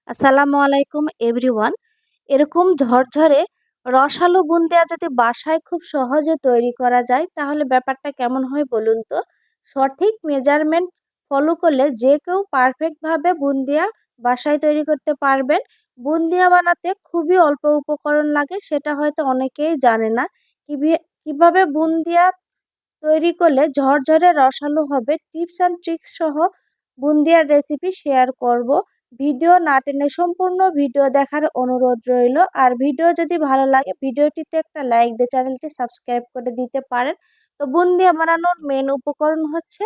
আসসালামু আলাইকুম এভরিওয়ান। এরকম ঝরঝরে রসালো বুন্দিয়া যদি বাসায় খুব সহজে তৈরি করা যায় তাহলে ব্যাপারটা কেমন হয় বলুন তো। সঠিক মেজারমেন্ট ফলো করলে যে কেউ পারফেক্টভাবে বুন্দিয়া বাসায় তৈরি করতে পারবেন। বুন্দিয়া বানাতে খুবই অল্প উপকরণ লাগে, সেটা হয়তো অনেকেই জানে না। কিভাবে বুন্দিয়া তৈরি করলে ঝরঝরে রসালো হবে, টিপস অ্যান্ড ট্রিক্স সহ বুন্দিয়ার রেসিপি শেয়ার করব। ভিডিও না টেনে সম্পূর্ণ ভিডিও দেখার অনুরোধ রইল। আর ভিডিও যদি ভালো লাগে ভিডিওটিতে একটা লাইক দিয়ে চ্যানেলটি সাবস্ক্রাইব করে দিতে পারেন। তো বুন্দিয়া বানানোর মেন উপকরণ হচ্ছে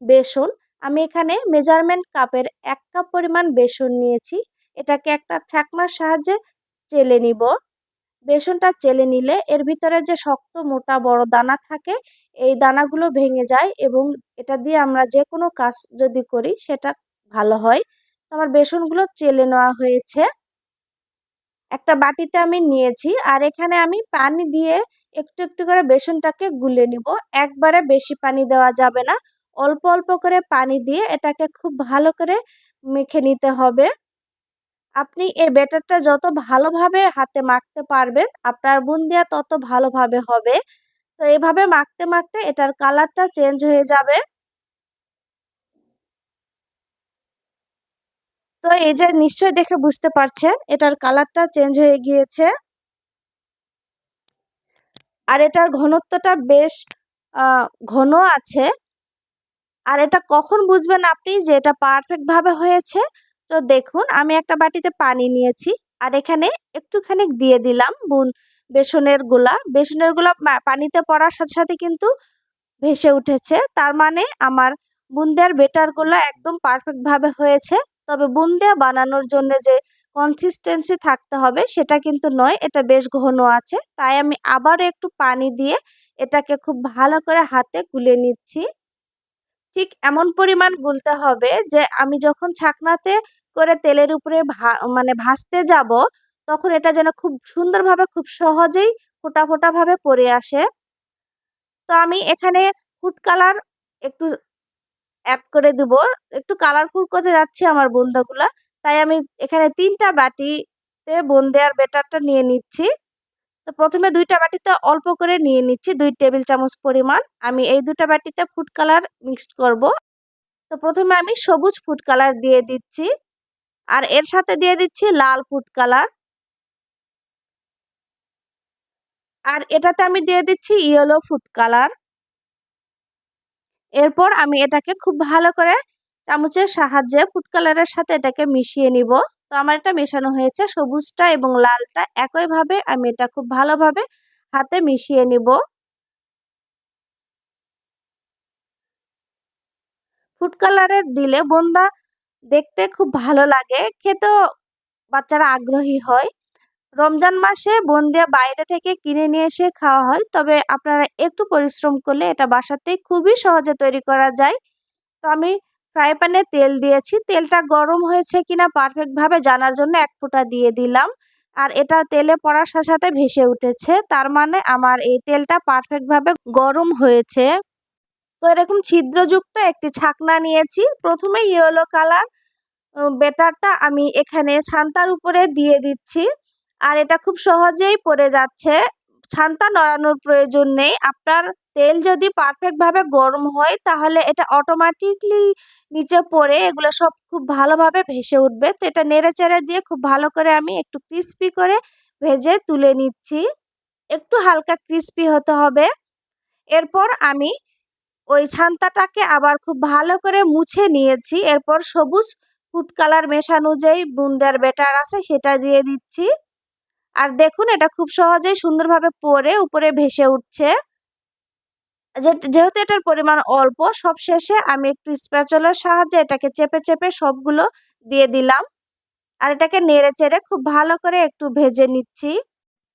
বেসন। আমি এখানে মেজারমেন্ট কাপের 1 কাপ পরিমাণ বেসন নিয়েছি। এটাকে একটা ছাঁকনার সাহায্যে চেলে নিব। বেসনটা চেলে নিলে এর ভিতরে যে শক্ত মোটা বড় দানা থাকে, এই দানাগুলো ভেঙে যায় এবং এটা দিয়ে আমরা যে কোনো কাজ যদি করি সেটা ভালো হয়। আমার বেসনগুলো চেলে নেওয়া হয়েছে, একটা বাটিতে আমি নিয়েছি। আর এখানে আমি পানি দিয়ে একটু একটু করে বেসনটাকে গুলে নিব। একবারে বেশি পানি দেওয়া যাবে না, অল্প অল্প করে পানি দিয়ে এটাকে খুব ভালো করে মেখে নিতে হবে। আপনি এই ব্যাটারটা যত ভালোভাবে হাতে মাখতে পারবেন আপনার বুন্দিয়া তত ভালোভাবে হবে। তো এভাবে মাখতে মাখতে এটার কালারটা চেঞ্জ হয়ে যাবে। তো এই যে নিশ্চয়ই দেখে বুঝতে পারছেন এটার কালারটা চেঞ্জ হয়ে গিয়েছে। আর এটার ঘনত্বটা বেশ ঘন আছে। আর এটা কখন বুঝবেন আপনি যে এটা পারফেক্ট ভাবে হয়েছে? তো দেখুন, আমি একটা বাটিতে পানি নিয়েছি আর এখানে একটুখানি দিয়ে দিলাম বেসনের গুলা পানিতে পড়ার সাথে সাথে কিন্তু ভেসে উঠেছে। তার মানে আমার বুন্দিয়ার বেটারগুলো একদম পারফেক্ট ভাবে হয়েছে। তবে বুন্দিয়া বানানোর জন্য যে কনসিস্টেন্সি থাকতে হবে সেটা কিন্তু নয়, এটা বেশ ঘন আছে। তাই আমি আবারও একটু পানি দিয়ে এটাকে খুব ভালো করে হাতে গুলে নিচ্ছি। ঠিক এমন পরিমাণ গুলতে হবে যে আমি যখন ছাকনাতে করে তেলের উপরে মানে ভাজতে যাব তখন এটা যেন খুব সুন্দরভাবে খুব সহজেই ফোঁটা ফোঁটা ভাবে পড়ে আসে। তো আমি এখানে ফুড কালার একটু অ্যাড করে দিব। একটু কালারফুল করতে যাচ্ছি আমার বোন্দাগুলা। তাই আমি এখানে ৩টা বাটিতে বোন্দিয়ার ব্যাটারটা নিয়ে নিচ্ছি। তো প্রথমে ২টা বাটিতে অল্প করে নিয়ে নিচ্ছি ২ টেবিল চামচ পরিমাণ। আমি এই ২টা বাটিতে ফুড কালার মিক্সড করব। তো প্রথমে আমি সবুজ ফুড কালার দিয়ে দিচ্ছি আর এর সাথে দিয়ে দিচ্ছি লাল ফুড কালার। আর এটাতে আমি দিয়ে দিচ্ছি ইয়েলো ফুড কালার। এরপর আমি এটাকে খুব ভালো করে চামচের সাহায্যে ফুড কালারের সাথে এটাকে মিশিয়ে নিব। তো আমার এটা মেশানো হয়েছে, সবুজটা এবং লালটা একইভাবে আমি এটা খুব ভালোভাবে হাতে মিশিয়ে নিব। ফুড কালারের দিলে বোন্দা দেখতে খুব ভালো লাগে, খেতেও বাচ্চারা আগ্রহী হয়। রমজান মাসে বোন্দিয়া বাইরে থেকে কিনে নিয়ে এসে খাওয়া হয়, তবে আপনারা একটু পরিশ্রম করলে এটা বাসাতেই খুবই সহজে তৈরি করা যায়। তো আমি ফ্রাই প্যানে তেল দিয়েছি, তেলটা গরম হয়েছে কিনা পারফেক্ট ভাবে জানার জন্য ১ ফোঁটা দিয়ে দিলাম। আর এটা তেলে পড়ার সাথে সাথে ভেসে উঠেছে, তার মানে আমার এই তেলটা পারফেক্ট ভাবে গরম হয়েছে। তো এরকম ছিদ্রযুক্ত একটি ছাকনা নিয়েছি। প্রথমে ইয়েলো কালার ব্যাটারটা আমি এখানে ছান্তার উপরে দিয়ে দিচ্ছি। আর এটা খুব সহজেই পড়ে যাচ্ছে, ছান্তা নড়ানোর প্রয়োজন নেই। আপনার তেল যদি পারফেক্ট ভাবে গরম হয় তাহলে এটা অটোমেটিকলি নিচে পড়ে এগুলো সব খুব ভালোভাবে ভেসে উঠবে। তো এটা নেড়েচেড়ে দিয়ে খুব ভালো করে আমি একটু ক্রিস্পি করে ভেজে তুলে নিচ্ছি। একটু হালকা ক্রিস্পি হতে হবে। এরপর আমি ওই ছান্তাটাকে আবার খুব ভালো করে মুছে নিয়েছি। এরপর সবুজ ফুড কালার মেশানো যেই বুন্দিয়ার ব্যাটার আছে সেটা দিয়ে দিচ্ছি। আর দেখুন এটা খুব সহজেই সুন্দরভাবে পড়ে উপরে ভেসে উঠছে। যেহেতু এটার পরিমাণ অল্প, সবশেষে আমি একটু স্প্যাচুলার সাহায্যে এটাকে চেপে চেপে সবগুলো দিয়ে দিলাম। আর এটাকে নেড়ে চেড়ে খুব ভালো করে একটু ভেজে নিচ্ছি।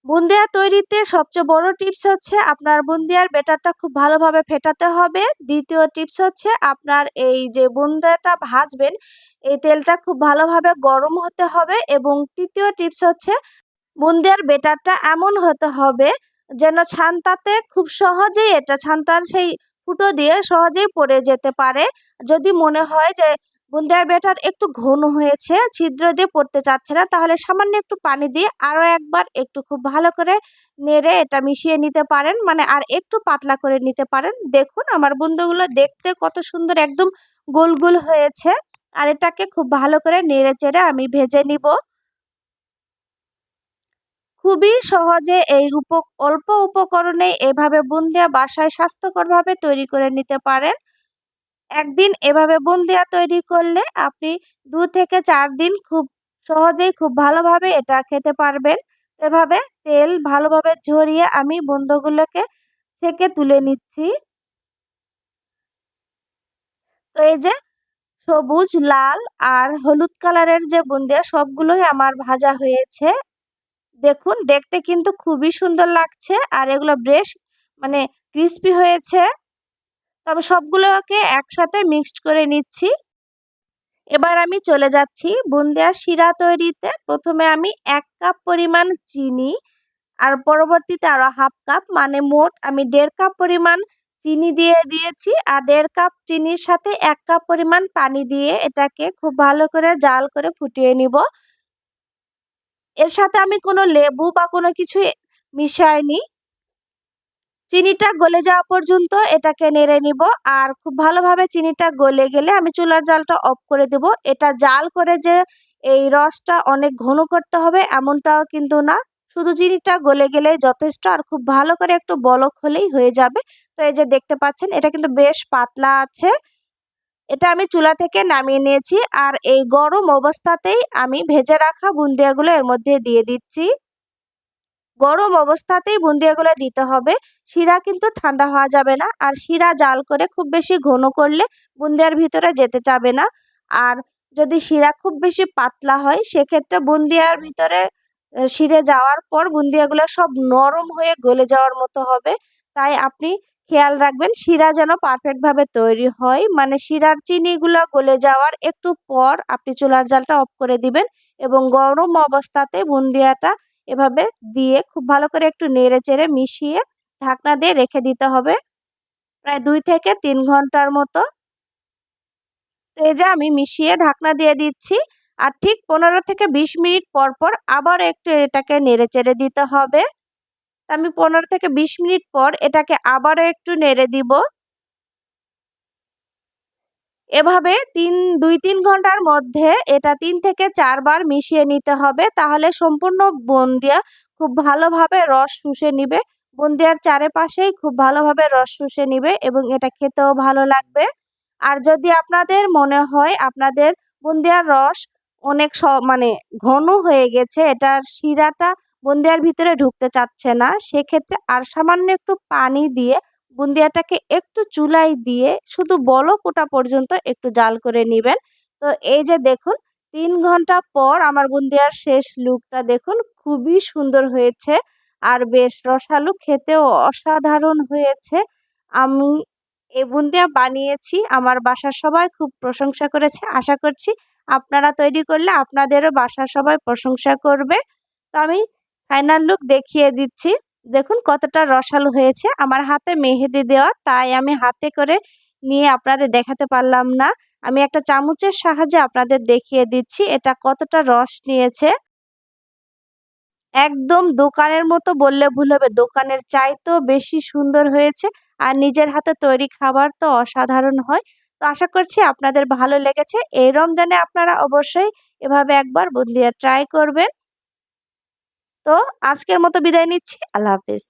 বুন্দিয়া তৈরিতে সবচেয়ে বড় টিপস হচ্ছে আপনার বুন্দিয়ার ব্যাটারটা খুব ভালোভাবে ফেটাতে হবে। দ্বিতীয় টিপস হচ্ছে আপনার এই যে বুন্দিয়াটা ভাজবেন এই তেলটা খুব ভালোভাবে গরম হতে হবে। এবং তৃতীয় টিপস হচ্ছে বুন্দিয়ার ব্যাটারটা এমন হতে হবে যেন ছান্তাতে খুব সহজেই এটা ছান্তার সেই ফুটো দিয়ে সহজেই পড়ে যেতে পারে। যদি মনে হয় যে বুন্দিয়ার ব্যাটার একটু ঘন হয়েছে, ছিদ্র দিয়ে পড়তে চাচ্ছে না, তাহলে সামান্য একটু পানি দিয়ে আরও একবার একটু খুব ভালো করে নেড়ে এটা মিশিয়ে নিতে পারেন, মানে আর একটু পাতলা করে নিতে পারেন। দেখুন আমার বুন্দিগুলো দেখতে কত সুন্দর একদম গোল গোল হয়েছে। আর এটাকে খুব ভালো করে নেড়ে চেড়ে আমি ভেজে নিব। খুবই সহজে এই অল্প উপকরণে এভাবে বুন্দিয়া বাসায় স্বাস্থ্যকরভাবে তৈরি করে নিতে পারেন। একদিন এভাবে বুন্দিয়া তৈরি করলে আপনি 2 থেকে 4 দিন খুব সহজেই খুব ভালোভাবে এটা খেতে পারবেন। এভাবে তেল ভালোভাবে ঝরিয়ে আমি বুন্দাগুলোকে ছেঁকে তুলে নিচ্ছি। তো এই যে সবুজ, লাল আর হলুদ কালারের যে বুন্দিয়া সবগুলোই আমার ভাজা হয়েছে। দেখুন দেখতে কিন্তু খুবই সুন্দর লাগছে আর এগুলো বেশ মানে ক্রিস্পি হয়েছে। তবে সবগুলোকে একসাথে মিক্সড করে নিচ্ছি। এবার আমি চলে যাচ্ছি বুন্দিয়ার শিরা তৈরিতে। প্রথমে আমি 1 কাপ পরিমাণ চিনি আর পরবর্তীতে আরও হাফ কাপ, মানে মোট আমি 1.5 কাপ পরিমাণ চিনি দিয়ে দিয়েছি। আর 1.5 কাপ চিনির সাথে 1 কাপ পরিমাণ পানি দিয়ে এটাকে খুব ভালো করে জাল করে ফুটিয়ে নিব। এর সাথে আমি কোনো লেবু বা কোনো কিছু মিশাইনি। চিনিটা গলে যাওয়া পর্যন্ত এটাকে নেড়ে নিব। আর খুব ভালোভাবে চিনিটা গলে গেলে আমি চুলার জালটা অফ করে দেব। এটা জাল করে যে এই রসটা অনেক ঘন করতে হবে এমনটাও কিন্তু না। শুধু চিনিটা গলে গেলেই যথেষ্ট। আর খুব ভালো করে একটু বলক হলেই হয়ে যাবে। তো এই যে দেখতে পাচ্ছেন এটা কিন্তু বেশ পাতলা আছে। এটা আমি চুলা থেকে নামিয়ে নিয়েছি। আর এই গরম অবস্থাতেই আমি ভেজে রাখা বুন্দিয়াগুলো এর মধ্যে দিয়ে দিচ্ছি। গরম অবস্থাতেই বুন্দিয়াগুলো দিতে হবে। শিরা কিন্তু ঠান্ডা হওয়া যাবে না। আর শিরা জাল করে খুব বেশি ঘন করলে বুন্দিয়ার ভিতরে যেতে চাবে না। আর যদি শিরা খুব বেশি পাতলা হয় সেক্ষেত্রে বুন্দিয়ার ভিতরে শিরে যাওয়ার পর বুন্দিয়াগুলো সব নরম হয়ে গলে যাওয়ার মতো হবে। তাই আপনি খেয়াল রাখবেন শিরা যেন পারফেক্টভাবে তৈরি হয়। মানে শিরার চিনিগুলো গলে যাওয়ার একটু পর আপনি চুলার জালটা অফ করে দিবেন এবং গরম অবস্থাতে বুন্দিয়াটা এভাবে দিয়ে খুব ভালো করে একটু নেড়ে চেড়ে মিশিয়ে ঢাকনা দিয়ে রেখে দিতে হবে প্রায় 2 থেকে 3 ঘন্টার মতো। তো এই যে আমি মিশিয়ে ঢাকনা দিয়ে দিচ্ছি। আর ঠিক 15 থেকে 20 মিনিট পর পর আবার একটু এটাকে নেড়ে চেড়ে দিতে হবে। আমি 15 থেকে 20 মিনিট পর এটাকে আবারও একটু নেড়ে দিব। এভাবে 2-3 ঘন্টার মধ্যে এটা 3 থেকে 4 বার মিশিয়ে নিতে হবে। তাহলে সম্পূর্ণ বুন্দিয়া খুব ভালোভাবে রস শুষে নিবে। বুন্দিয়ার চারপাশেই খুব ভালোভাবে রস শুষে নিবে এবং এটা খেতেও ভালো লাগবে। আর যদি আপনাদের মনে হয় আপনাদের বুন্দিয়ার রস অনেক মানে ঘন হয়ে গেছে, এটার শিরাটা বুন্দিয়ার ভিতরে ঢুকতে চাচ্ছে না, সেক্ষেত্রে আর সামান্য একটু পানি দিয়ে বুন্দিয়াটাকে একটু চুলায় দিয়ে শুধু বলক ওঠা পর্যন্ত একটু জাল করে নিবেন। তো এই যে দেখুন 3 ঘন্টা পর আমার বুন্দিয়ার শেষ লুকটা দেখুন খুবই সুন্দর হয়েছে আর বেশ রসালো, খেতেও অসাধারণ হয়েছে। আমি এই বুন্দিয়া বানিয়েছি, আমার বাসার সবাই খুব প্রশংসা করেছে। আশা করছি আপনারা তৈরি করলে আপনাদেরও বাসার সবাই প্রশংসা করবে। তো আমি ফাইনাল লুক দেখিয়ে দিচ্ছি। দেখুন কতটা রসালো হয়েছে। আমার হাতে মেহেদি দেওয়া, তাই আমি হাতে করে নিয়ে আপনাদের দেখাতে পারলাম না। আমি একটা চামচের সাহায্যে আপনাদের দেখিয়ে দিচ্ছি এটা কতটা রস নিয়েছে। একদম দোকানের মতো বললে ভুল হবে, দোকানের চাইতেও বেশি সুন্দর হয়েছে। আর নিজের হাতে তৈরি খাবার তো অসাধারণ হয়। তো আশা করছি আপনাদের ভালো লেগেছে। এই রমজানে আপনারা অবশ্যই এভাবে একবার বুন্দিয়া ট্রাই করবেন। তো আজকের মতো বিদায় নিচ্ছি। আল্লাহ হাফেজ।